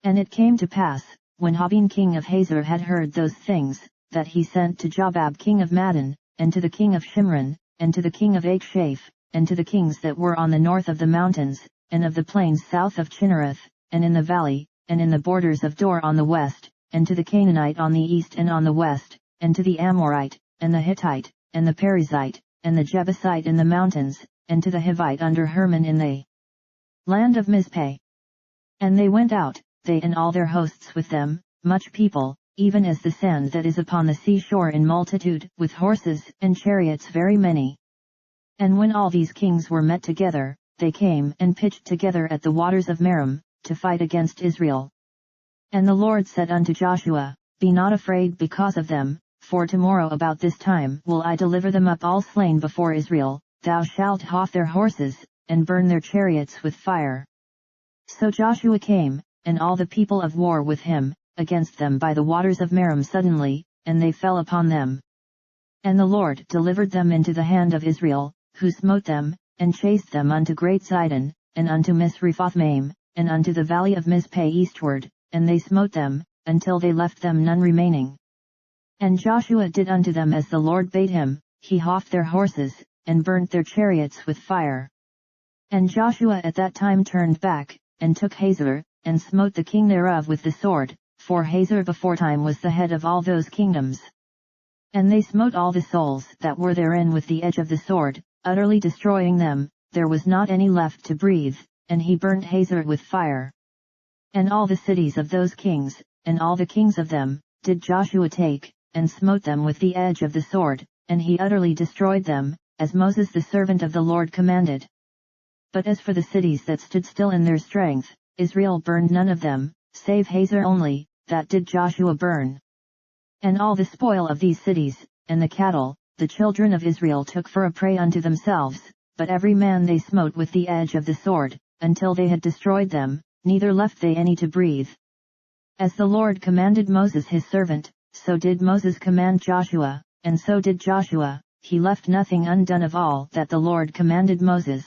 And it came to pass, when Jabin king of Hazor had heard those things, that he sent to Jobab king of Madon, and to the king of Shimron, and to the king of Achshaph, and to the kings that were on the north of the mountains, and of the plains south of Chinnereth, and in the valley, and in the borders of Dor on the west, and to the Canaanite on the east and on the west, and to the Amorite, and the Hittite, and the Perizzite, and the Jebusite in the mountains, and to the Hivite under Hermon in the land of Mizpeh. And they went out, they and all their hosts with them, much people, even as the sand that is upon the seashore in multitude, with horses and chariots very many. And when all these kings were met together, they came and pitched together at the waters of Merom, to fight against Israel. And the Lord said unto Joshua, Be not afraid because of them, for tomorrow about this time will I deliver them up all slain before Israel, thou shalt hough their horses, and burn their chariots with fire. So Joshua came, and all the people of war with him, against them by the waters of Merom suddenly, and they fell upon them. And the Lord delivered them into the hand of Israel, who smote them, and chased them unto great Sidon, and unto Misrephothmaim, and unto the valley of Mizpeh eastward, and they smote them, until they left them none remaining. And Joshua did unto them as the Lord bade him, he houghed their horses, and burnt their chariots with fire. And Joshua at that time turned back, and took Hazor, and smote the king thereof with the sword, for Hazor beforetime was the head of all those kingdoms. And they smote all the souls that were therein with the edge of the sword, utterly destroying them, there was not any left to breathe, and he burnt Hazor with fire. And all the cities of those kings, and all the kings of them, did Joshua take, and smote them with the edge of the sword, and he utterly destroyed them, as Moses the servant of the Lord commanded. But as for the cities that stood still in their strength, Israel burned none of them, save Hazor only, that did Joshua burn. And all the spoil of these cities, and the cattle, the children of Israel took for a prey unto themselves, but every man they smote with the edge of the sword, until they had destroyed them, neither left they any to breathe. As the Lord commanded Moses his servant, so did Moses command Joshua, and so did Joshua, he left nothing undone of all that the Lord commanded Moses.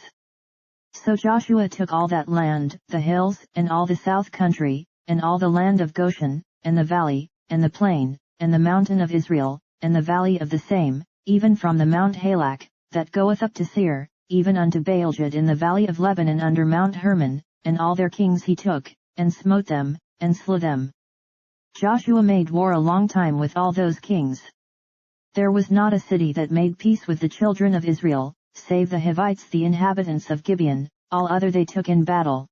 So Joshua took all that land, the hills, and all the south country, and all the land of Goshen, and the valley, and the plain, and the mountain of Israel, and the valley of the same, even from the Mount Halak, that goeth up to Seir, even unto Baaljad in the valley of Lebanon under Mount Hermon, and all their kings he took, and smote them, and slew them. Joshua made war a long time with all those kings. There was not a city that made peace with the children of Israel, save the Hivites the inhabitants of Gibeon, all other they took in battle.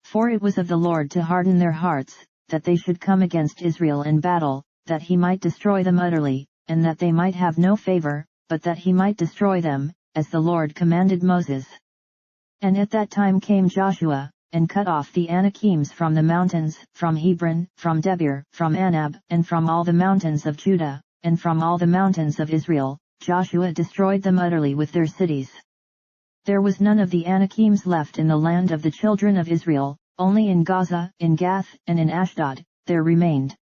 For it was of the Lord to harden their hearts, that they should come against Israel in battle, that he might destroy them utterly, and that they might have no favor, but that he might destroy them, as the Lord commanded Moses. And at that time came Joshua, and cut off the Anakims from the mountains, from Hebron, from Debir, from Anab, and from all the mountains of Judah, and from all the mountains of Israel, Joshua destroyed them utterly with their cities. There was none of the Anakims left in the land of the children of Israel, only in Gaza, in Gath, and in Ashdod, there remained.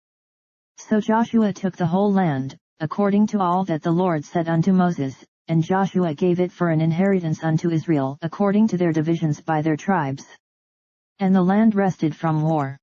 So Joshua took the whole land, according to all that the Lord said unto Moses, and Joshua gave it for an inheritance unto Israel according to their divisions by their tribes. And the land rested from war.